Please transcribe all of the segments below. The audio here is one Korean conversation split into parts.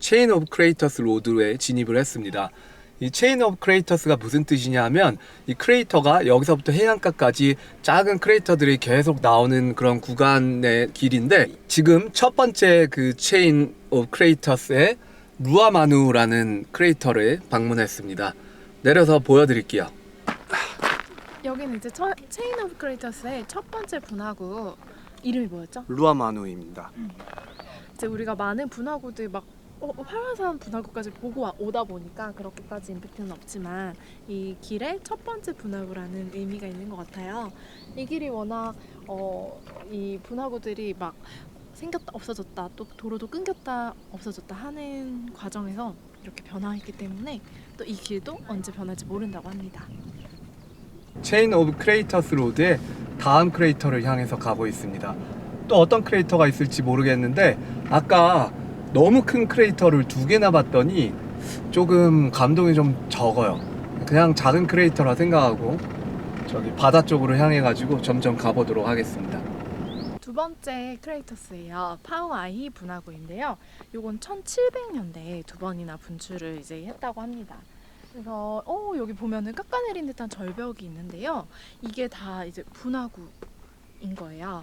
체인 오브 크레이터스 로드에 진입을 했습니다. 이 체인 오브 크레이터스가 무슨 뜻이냐면 이 크레이터가 여기서부터 해안가까지 작은 크레이터들이 계속 나오는 그런 구간의 길인데, 지금 첫 번째 그 체인 오브 크레이터스의 루아마누라는 크레이터를 방문했습니다. 내려서 보여드릴게요. 여기는 이제 체인 오브 크레이터스의 첫 번째 분화구 이름이 뭐였죠? 루아마누입니다. 이제 우리가 많은 분화구들 막 활화산 분화구까지 보고 오다 보니까 그렇게까지 임팩트는 없지만 이 길의 첫 번째 분화구라는 의미가 있는 것 같아요. 이 길이 워낙 이 분화구들이 막 생겼다 없어졌다, 또 도로도 끊겼다 없어졌다 하는 과정에서 이렇게 변화했기 때문에 또 이 길도 언제 변할지 모른다고 합니다. 체인 오브 크레이터스 로드의 다음 크레이터를 향해서 가고 있습니다. 또 어떤 크레이터가 있을지 모르겠는데, 아까 너무 큰 크레이터를 2개나 봤더니 조금 감동이 좀 적어요. 그냥 작은 크레이터라 생각하고 저기 바다 쪽으로 향해 가지고 점점 가보도록 하겠습니다. 두 번째 크레이터스예요. 파우아이 분화구인데요. 요건 1700년대에 2번이나 분출을 이제 했다고 합니다. 그래서 여기 보면은 깎아내린 듯한 절벽이 있는데요. 이게 다 이제 분화구인 거예요.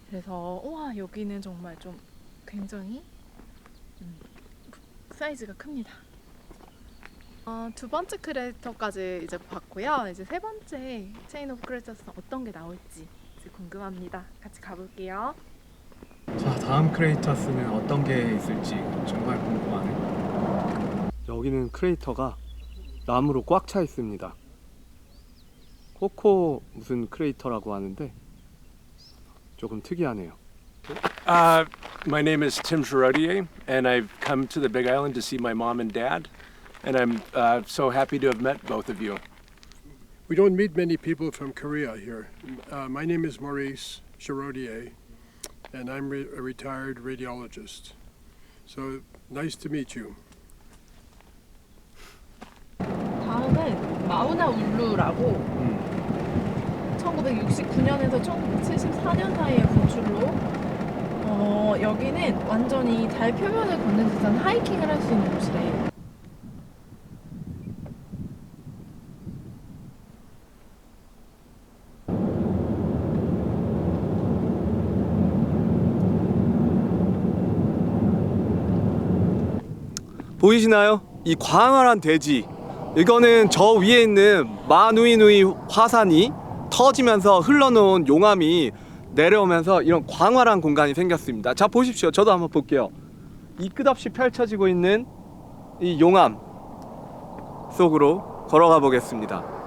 그래서 와, 여기는 정말 좀 굉장히 사이즈가 큽니다. 두 번째 크레이터까지 이제 봤고요. 이제 세 번째 체인 오브 크레이터스는 어떤 게 나올지 이제 궁금합니다. 같이 가볼게요. 자, 다음 크레이터스는 어떤 게 있을지 정말 궁금하네. 여기는 크레이터가 나무로 꽉 차 있습니다. 코코 무슨 크레이터라고 하는데 조금 특이하네요. My name is Tim Giraudier, and I've come to the Big Island to see my mom and dad, and I'm so happy to have met both of you. We don't meet many people from Korea here. My name is Maurice Giraudier, and I'm a retired radiologist. So nice to meet you. 다음은 마우나 울루라고 1969년에서 1974년 사이의 분출로 여기는 완전히 달 표면을 걷는 듯한 하이킹을 할 수 있는 곳이래요. 보이시나요? 이 광활한 대지, 이거는 저 위에 있는 마누이누이 화산이 터지면서 흘러놓은 용암이 내려오면서 이런 광활한 공간이 생겼습니다. 자, 보십시오. 저도 한번 볼게요. 이 끝없이 펼쳐지고 있는 이 용암 속으로 걸어가 보겠습니다.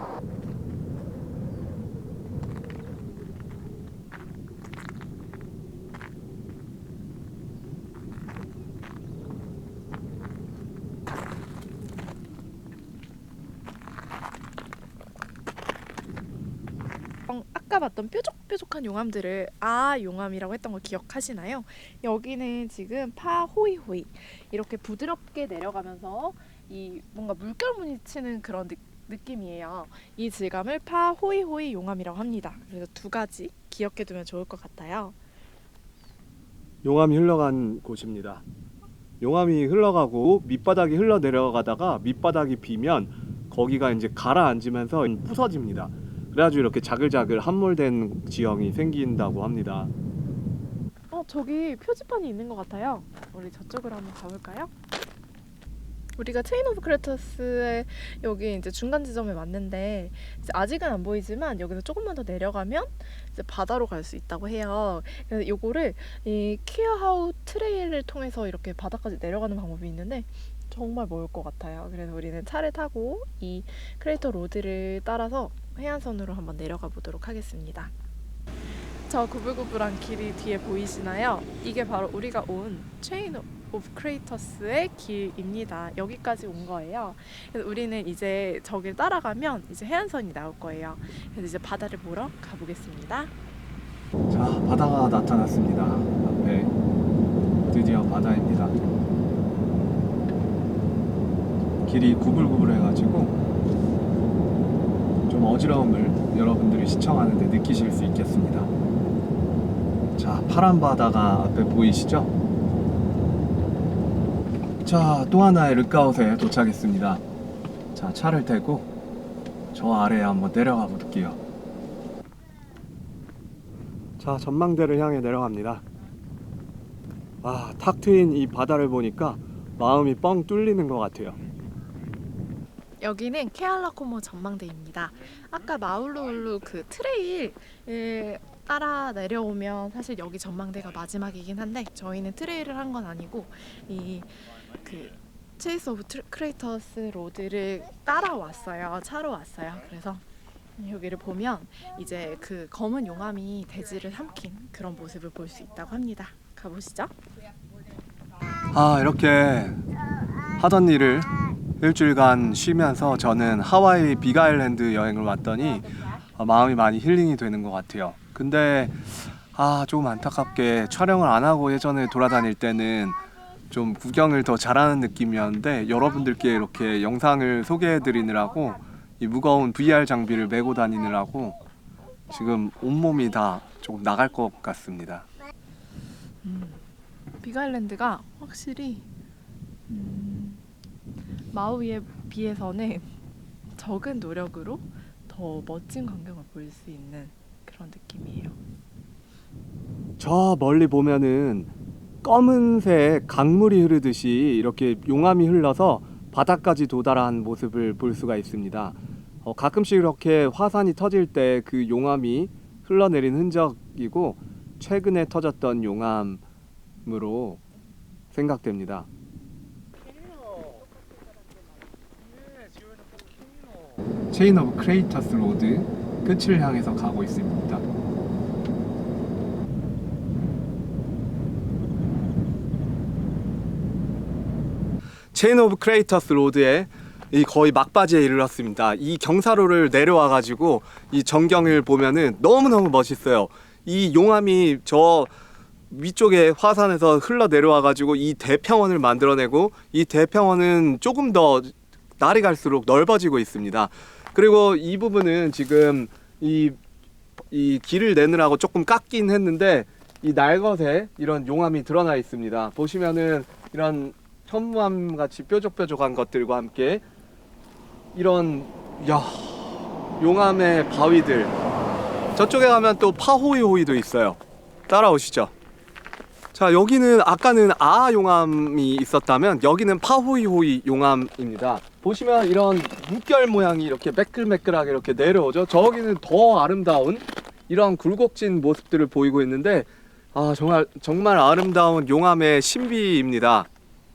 아까 봤던 뾰족뾰족한 용암들을 용암이라고 했던 거 기억하시나요? 여기는 지금 파호이호이 이렇게 부드럽게 내려가면서 이 뭔가 물결무늬 치는 그런 느낌이에요. 이 질감을 파호이호이 용암이라고 합니다. 그래서 두 가지 기억해두면 좋을 것 같아요. 용암이 흘러간 곳입니다. 용암이 흘러가고 밑바닥이 흘러내려가다가 밑바닥이 비면 거기가 이제 가라앉으면서 부서집니다. 그래가지고 이렇게 자글자글 함몰된 지형이 생긴다고 합니다. 저기 표지판이 있는 것 같아요. 우리 저쪽으로 한번 가볼까요? 우리가 체인 오브 크레이터스의 여기 이제 중간 지점에 왔는데 이제 아직은 안 보이지만 여기서 조금만 더 내려가면 이제 바다로 갈 수 있다고 해요. 그래서 요거를 이 퀴어하우 트레일을 통해서 이렇게 바다까지 내려가는 방법이 있는데 정말 멀 것 같아요. 그래서 우리는 차를 타고 이 크레이터 로드를 따라서 해안선으로 한번 내려가 보도록 하겠습니다. 저 구불구불한 길이 뒤에 보이시나요? 이게 바로 우리가 온 체인 오브 크레이터스의 길입니다. 여기까지 온 거예요. 그래서 우리는 이제 저길 따라가면 이제 해안선이 나올 거예요. 그래서 이제 바다를 보러 가보겠습니다. 자, 바다가 나타났습니다. 앞에 드디어 바다입니다. 길이 구불구불해가지고 좀 어지러움을 여러분들이 시청하는데 느끼실 수 있겠습니다. 자, 파란 바다가 앞에 보이시죠? 자, 또 하나의 르카웃에 도착했습니다. 자, 차를 타고 저 아래에 한번 내려가 볼게요. 자, 전망대를 향해 내려갑니다. 아, 탁 트인 이 바다를 보니까 마음이 뻥 뚫리는 것 같아요. 여기는 케알라코모 전망대입니다. 아까 마울루울루 그 트레일을 따라 내려오면 사실 여기 전망대가 마지막이긴 한데 저희는 트레일을 한 건 아니고 이 그 체이스 오브 크레이터스 로드를 따라왔어요. 차로 왔어요. 그래서 여기를 보면 이제 그 검은 용암이 대지를 삼킨 그런 모습을 볼 수 있다고 합니다. 가보시죠. 아, 이렇게 하던 일을 일주일간 쉬면서 저는 하와이 빅아일랜드 여행을 왔더니 마음이 많이 힐링이 되는 것 같아요. 근데 조금 안타깝게 촬영을 안 하고 예전에 돌아다닐 때는 좀 구경을 더 잘하는 느낌이었는데 여러분들께 이렇게 영상을 소개해 드리느라고 이 무거운 VR 장비를 메고 다니느라고 지금 온몸이 다 조금 나갈 것 같습니다. 빅아일랜드가 확실히 마우이에 비해서는 적은 노력으로 더 멋진 광경을 볼 수 있는 그런 느낌이에요. 저 멀리 보면은 검은색 강물이 흐르듯이 이렇게 용암이 흘러서 바다까지 도달한 모습을 볼 수가 있습니다. 가끔씩 이렇게 화산이 터질 때 그 용암이 흘러내린 흔적이고 최근에 터졌던 용암으로 생각됩니다. 체인 오브 크레이터스 로드 끝을 향해서 가고 있습니다. 체인 오브 크레이터스 로드에 거의 막바지에 이르렀습니다. 이 경사로를 내려와 가지고 이 전경을 보면은 너무너무 멋있어요. 이 용암이 저 위쪽에 화산에서 흘러 내려와 가지고 이 대평원을 만들어내고 이 대평원은 조금 더 날이 갈수록 넓어지고 있습니다. 그리고 이 부분은 지금 이 길을 내느라고 조금 깎긴 했는데 이 날것에 이런 용암이 드러나 있습니다. 보시면은 이런 현무암 같이 뾰족뾰족한 것들과 함께 이런 용암의 바위들, 저쪽에 가면 또 파호이호이도 있어요. 따라오시죠. 자, 여기는 아까는 용암이 있었다면 여기는 파호이호이 용암입니다. 보시면 이런 물결 모양이 이렇게 매끌매끌하게 이렇게 내려오죠. 저기는 더 아름다운 이런 굴곡진 모습들을 보이고 있는데 정말 아름다운 용암의 신비입니다.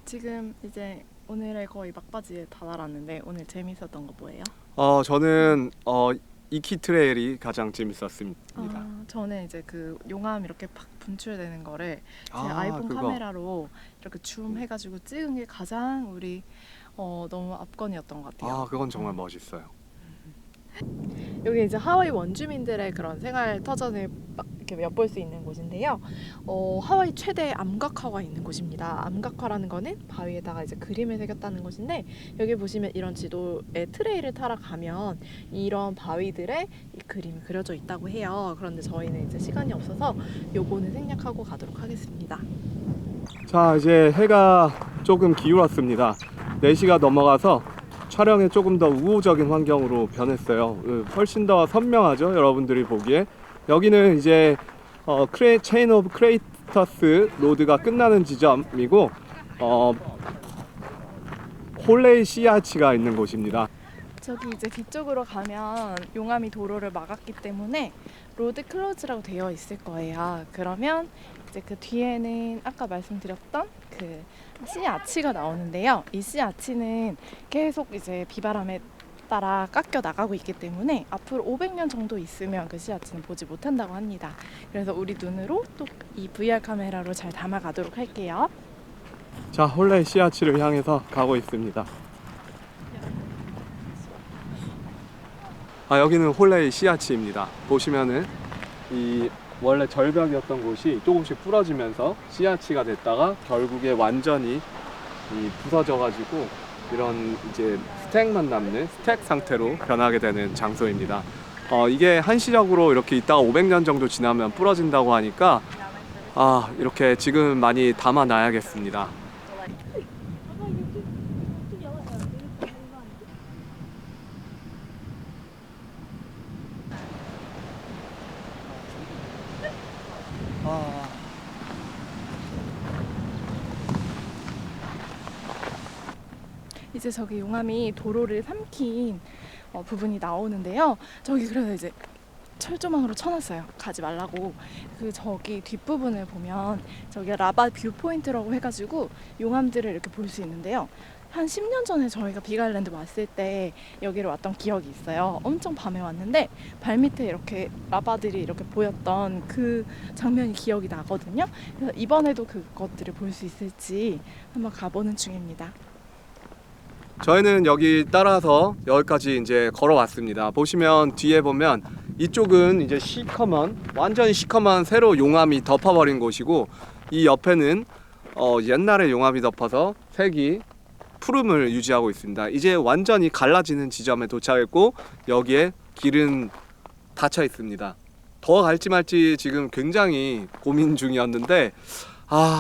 지금 이제 오늘의 거의 막바지에 다다랐는데 오늘 재밌었던 거 뭐예요? 저는 이키 트레일이 가장 재밌었습니다. 저는 이제 그 용암 이렇게 팍 분출되는 거를 제 아이폰 그거. 카메라로 이렇게 줌 해가지고 찍은 게 가장 우리 너무 압권이었던 것 같아요. 그건 정말 멋있어요. 여기 이제 하와이 원주민들의 그런 생활 터전을 이렇게 엿볼 수 있는 곳인데요. 하와이 최대 암각화가 있는 곳입니다. 암각화라는 거는 바위에다가 이제 그림을 새겼다는 것인데 여기 보시면 이런 지도의 트레일을 타러 가면 이런 바위들의 이 그림이 그려져 있다고 해요. 그런데 저희는 이제 시간이 없어서 요거는 생략하고 가도록 하겠습니다. 자, 이제 해가 조금 기울었습니다. 4시가 넘어가서 촬영에 조금 더 우호적인 환경으로 변했어요. 훨씬 더 선명하죠, 여러분들이 보기에. 여기는 이제 체인 오브 크레이터스 로드가 끝나는 지점이고 홀레이 시아치가 있는 곳입니다. 저기 이제 뒤쪽으로 가면 용암이 도로를 막았기 때문에 로드 클로즈라고 되어 있을 거예요. 그러면 이제 그 뒤에는 아까 말씀드렸던 그 씨아치가 나오는데요. 이 씨아치는 계속 이제 비바람에 따라 깎여 나가고 있기 때문에 앞으로 500년 정도 있으면 그 씨아치는 보지 못한다고 합니다. 그래서 우리 눈으로 또 이 VR 카메라로 잘 담아가도록 할게요. 자, 홀레이 시아치를 향해서 가고 있습니다. 여기는 홀레이 시아치입니다. 보시면은 이 원래 절벽이었던 곳이 조금씩 부러지면서 씨앗치가 됐다가 결국에 완전히 부서져 가지고 이런 이제 스택만 남는 스택 상태로 변하게 되는 장소입니다. 이게 한시적으로 이렇게 있다가 500년 정도 지나면 부러진다고 하니까 이렇게 지금 많이 담아 놔야겠습니다. 아. 이제 저기 용암이 도로를 삼킨 부분이 나오는데요. 저기 그래서 이제 철조망으로 쳐놨어요. 가지 말라고. 그 저기 뒷부분을 보면 저기 라바 뷰 포인트라고 해가지고 용암들을 이렇게 볼 수 있는데요. 한 10년 전에 저희가 빅아일랜드 왔을 때 여기를 왔던 기억이 있어요. 엄청 밤에 왔는데 발밑에 이렇게 라바들이 이렇게 보였던 그 장면이 기억이 나거든요. 그래서 이번에도 그것들을 볼 수 있을지 한번 가보는 중입니다. 저희는 여기 따라서 여기까지 이제 걸어왔습니다. 보시면 뒤에 보면 이쪽은 이제 시커먼, 완전히 시커먼 새로 용암이 덮어버린 곳이고, 이 옆에는 옛날에 용암이 덮어서 색이 푸름을 유지하고 있습니다. 이제 완전히 갈라지는 지점에 도착했고, 여기에 길은 닫혀 있습니다. 더 갈지 말지 지금 굉장히 고민 중이었는데,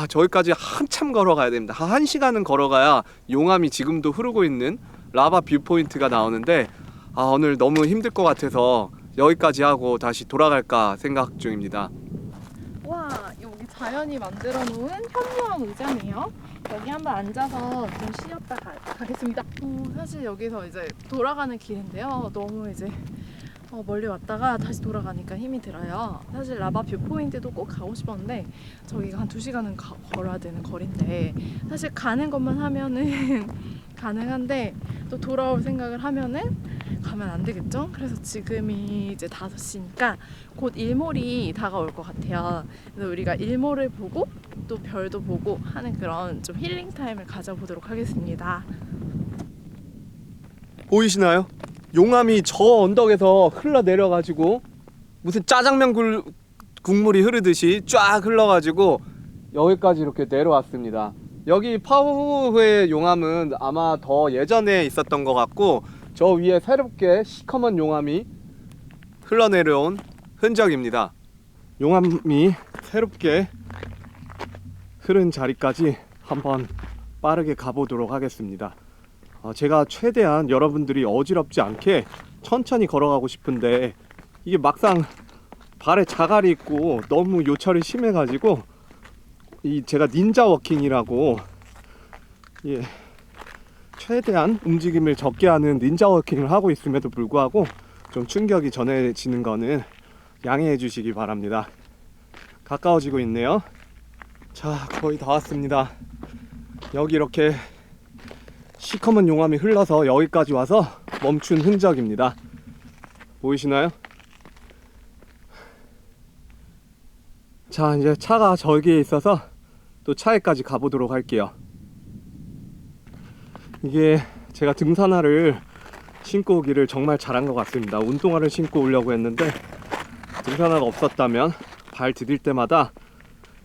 저기까지 한참 걸어가야 됩니다. 한 1시간은 걸어가야 용암이 지금도 흐르고 있는 라바 뷰 포인트가 나오는데, 오늘 너무 힘들 것 같아서 여기까지 하고 다시 돌아갈까 생각 중입니다. 와, 여기 자연이 만들어 놓은 현무암 의자네요. 여기 한번 앉아서 좀 쉬었다 가겠습니다. 사실 여기서 이제 돌아가는 길인데요. 너무 이제 멀리 왔다가 다시 돌아가니까 힘이 들어요. 사실 라바 뷰 포인트도 꼭 가고 싶었는데 저기가 한 2시간은 걸어야 되는 거리인데, 사실 가는 것만 하면은 가능한데 또 돌아올 생각을 하면은 가면 안 되겠죠? 그래서 지금이 이제 5시니까 곧 일몰이 다가올 것 같아요. 그래서 우리가 일몰을 보고 또 별도 보고 하는 그런 좀 힐링 타임을 가져보도록 하겠습니다. 보이시나요? 용암이 저 언덕에서 흘러내려가지고 무슨 짜장면 국물이 흐르듯이 쫙 흘러가지고 여기까지 이렇게 내려왔습니다. 여기 파우후의 용암은 아마 더 예전에 있었던 것 같고, 저 위에 새롭게 시커먼 용암이 흘러내려온 흔적입니다. 용암이 새롭게 흐른 자리까지 한번 빠르게 가보도록 하겠습니다. 제가 최대한 여러분들이 어지럽지 않게 천천히 걸어가고 싶은데, 이게 막상 발에 자갈이 있고 너무 요철이 심해가지고, 제가 닌자 워킹이라고, 최대한 움직임을 적게 하는 닌자 워킹을 하고 있음에도 불구하고 좀 충격이 전해지는 거는 양해해 주시기 바랍니다. 가까워지고 있네요. 자, 거의 다 왔습니다. 여기 이렇게 시커먼 용암이 흘러서 여기까지 와서 멈춘 흔적입니다. 보이시나요? 자, 이제 차가 저기에 있어서 또 차에까지 가보도록 할게요. 이게 제가 등산화를 신고 오기를 정말 잘한 것 같습니다. 운동화를 신고 오려고 했는데 등산화가 없었다면 발 디딜 때마다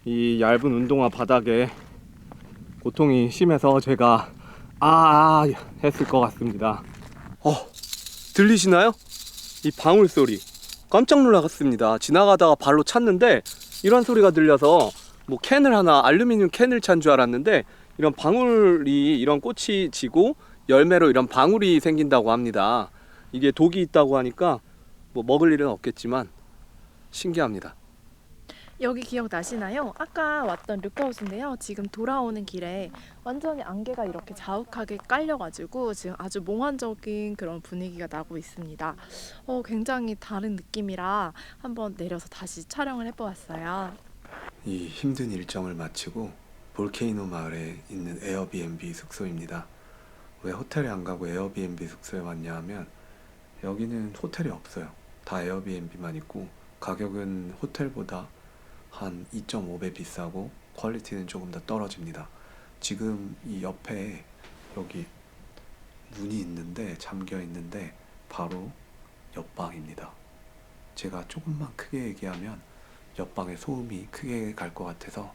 이 얇은 운동화 바닥에 고통이 심해서 제가 했을 것 같습니다. 들리시나요? 이 방울 소리 깜짝 놀랐습니다. 지나가다가 발로 찼는데 이런 소리가 들려서 뭐 캔을 하나, 알루미늄 캔을 찬 줄 알았는데, 이런 방울이, 이런 꽃이 지고 열매로 이런 방울이 생긴다고 합니다. 이게 독이 있다고 하니까 뭐 먹을 일은 없겠지만 신기합니다. 여기 기억나시나요? 아까 왔던 룩하우스인데요. 지금 돌아오는 길에 완전히 안개가 이렇게 자욱하게 깔려가지고 지금 아주 몽환적인 그런 분위기가 나고 있습니다. 굉장히 다른 느낌이라 한번 내려서 다시 촬영을 해보았어요. 이 힘든 일정을 마치고 볼케이노 마을에 있는 에어비앤비 숙소입니다. 왜 호텔에 안 가고 에어비앤비 숙소에 왔냐 하면, 여기는 호텔이 없어요. 다 에어비앤비만 있고 가격은 호텔보다 한 2.5배 비싸고 퀄리티는 조금 더 떨어집니다. 지금 이 옆에 여기 문이 있는데, 잠겨 있는데 바로 옆방입니다. 제가 조금만 크게 얘기하면 옆방에 소음이 크게 갈 것 같아서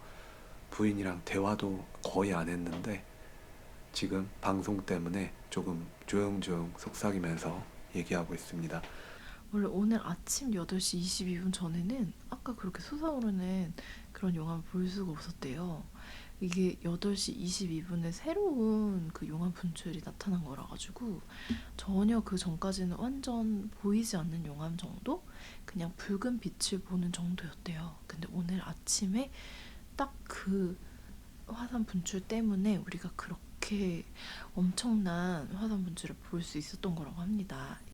부인이랑 대화도 거의 안 했는데, 지금 방송 때문에 조금 조용조용 속삭이면서 얘기하고 있습니다. 원래 오늘 아침 8시 22분 전에는 아까 그렇게 솟아오르는 그런 용암을 볼 수가 없었대요. 이게 8시 22분에 새로운 그 용암 분출이 나타난 거라 가지고 전혀 그 전까지는 완전 보이지 않는 용암 정도? 그냥 붉은 빛을 보는 정도였대요. 근데 오늘 아침에 딱 그 화산 분출 때문에 우리가 그렇게 엄청난 화산 분출을 볼 수 있었던 거라고 합니다.